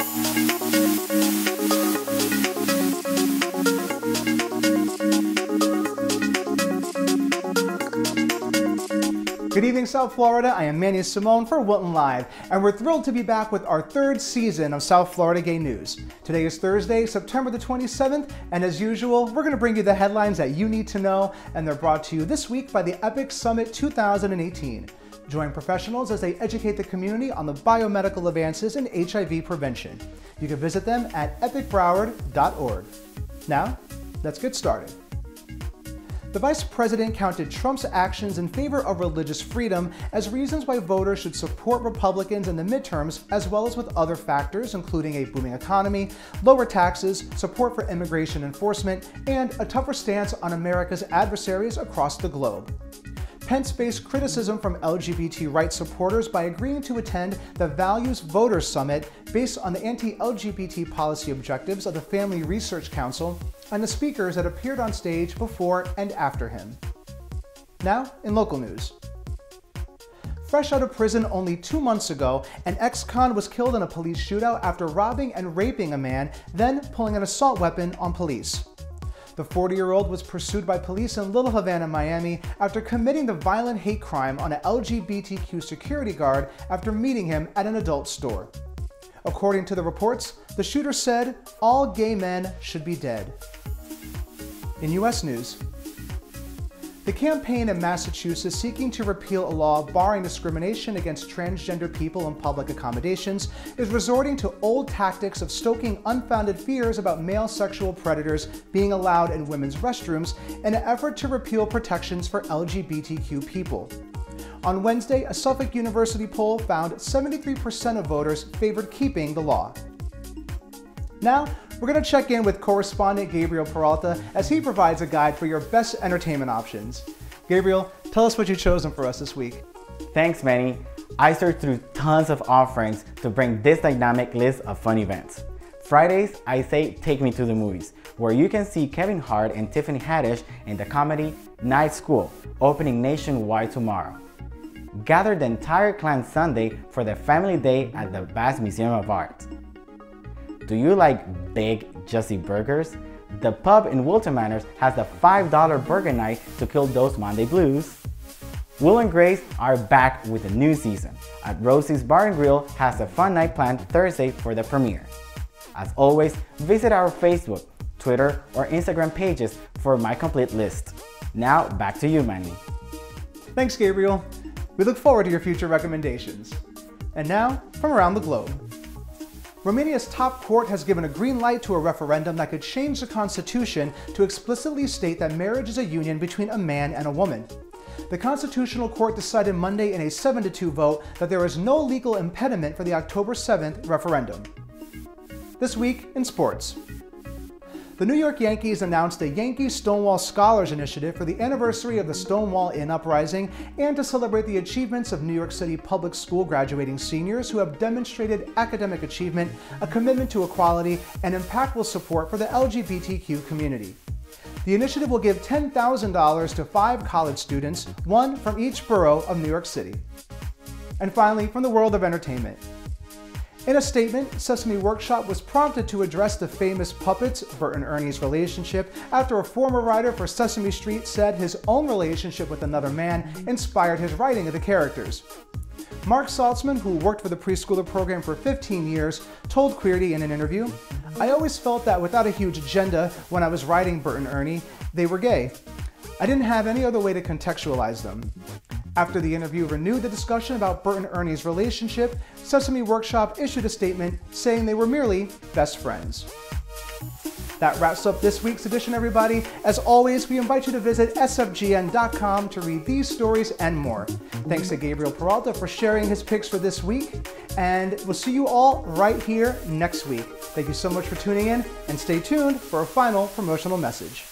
Good evening, South Florida. I am Manny Simone for Wilton Live, and we're thrilled to be back with our third season of South Florida Gay News. Today is Thursday, September the 27th, and as usual, we're going to bring you the headlines that you need to know, and they're brought to you this week by the Epic Summit 2018. Join professionals as they educate the community on the biomedical advances in HIV prevention. You can visit them at epicbroward.org. Now, let's get started. The Vice President counted Trump's actions in favor of religious freedom as reasons why voters should support Republicans in the midterms, as well as with other factors, including a booming economy, lower taxes, support for immigration enforcement, and a tougher stance on America's adversaries across the globe. Pence faced criticism from LGBT rights supporters by agreeing to attend the Values Voters Summit based on the anti-LGBT policy objectives of the Family Research Council and the speakers that appeared on stage before and after him. Now, in local news. Fresh out of prison only 2 months ago, an ex-con was killed in a police shootout after robbing and raping a man, then pulling an assault weapon on police. The 40-year-old was pursued by police in Little Havana, Miami, after committing the violent hate crime on an LGBTQ security guard after meeting him at an adult store. According to the reports, the shooter said, "All gay men should be dead." In U.S. news, the campaign in Massachusetts seeking to repeal a law barring discrimination against transgender people in public accommodations is resorting to old tactics of stoking unfounded fears about male sexual predators being allowed in women's restrooms in an effort to repeal protections for LGBTQ people. On Wednesday, a Suffolk University poll found 73% of voters favored keeping the law. Now, we're going to check in with correspondent Gabriel Peralta as he provides a guide for your best entertainment options. Gabriel, tell us what you've chosen for us this week. Thanks, Manny. I searched through tons of offerings to bring this dynamic list of fun events. Fridays, I say Take Me to the Movies, where you can see Kevin Hart and Tiffany Haddish in the comedy Night School, opening nationwide tomorrow. Gather the entire clan Sunday for the family day at the Bass Museum of Art. Do you like big, juicy burgers? The pub in Wilton Manors has the $5 burger night to kill those Monday blues. Will and Grace are back with a new season. At Rosie's Bar and Grill has a fun night planned Thursday for the premiere. As always, visit our Facebook, Twitter, or Instagram pages for my complete list. Now, back to you, Manny. Thanks, Gabriel. We look forward to your future recommendations. And now, from around the globe. Romania's top court has given a green light to a referendum that could change the constitution to explicitly state that marriage is a union between a man and a woman. The Constitutional Court decided Monday in a 7-2 vote that there is no legal impediment for the October 7th referendum. This week in sports. The New York Yankees announced a Yankee Stonewall Scholars Initiative for the anniversary of the Stonewall Inn Uprising and to celebrate the achievements of New York City public school graduating seniors who have demonstrated academic achievement, a commitment to equality, and impactful support for the LGBTQ community. The initiative will give $10,000 to 5 college students, one from each borough of New York City. And finally, from the world of entertainment. In a statement, Sesame Workshop was prompted to address the famous puppets Bert and Ernie's relationship after a former writer for Sesame Street said his own relationship with another man inspired his writing of the characters. Mark Saltzman, who worked for the preschooler program for 15 years, told Queerty in an interview, "I always felt that without a huge agenda when I was writing Bert and Ernie, they were gay. I didn't have any other way to contextualize them." After the interview renewed the discussion about Bert and Ernie's relationship, Sesame Workshop issued a statement saying they were merely best friends. That wraps up this week's edition, everybody. As always, we invite you to visit sfgn.com to read these stories and more. Thanks to Gabriel Peralta for sharing his picks for this week, and we'll see you all right here next week. Thank you so much for tuning in, and stay tuned for a final promotional message.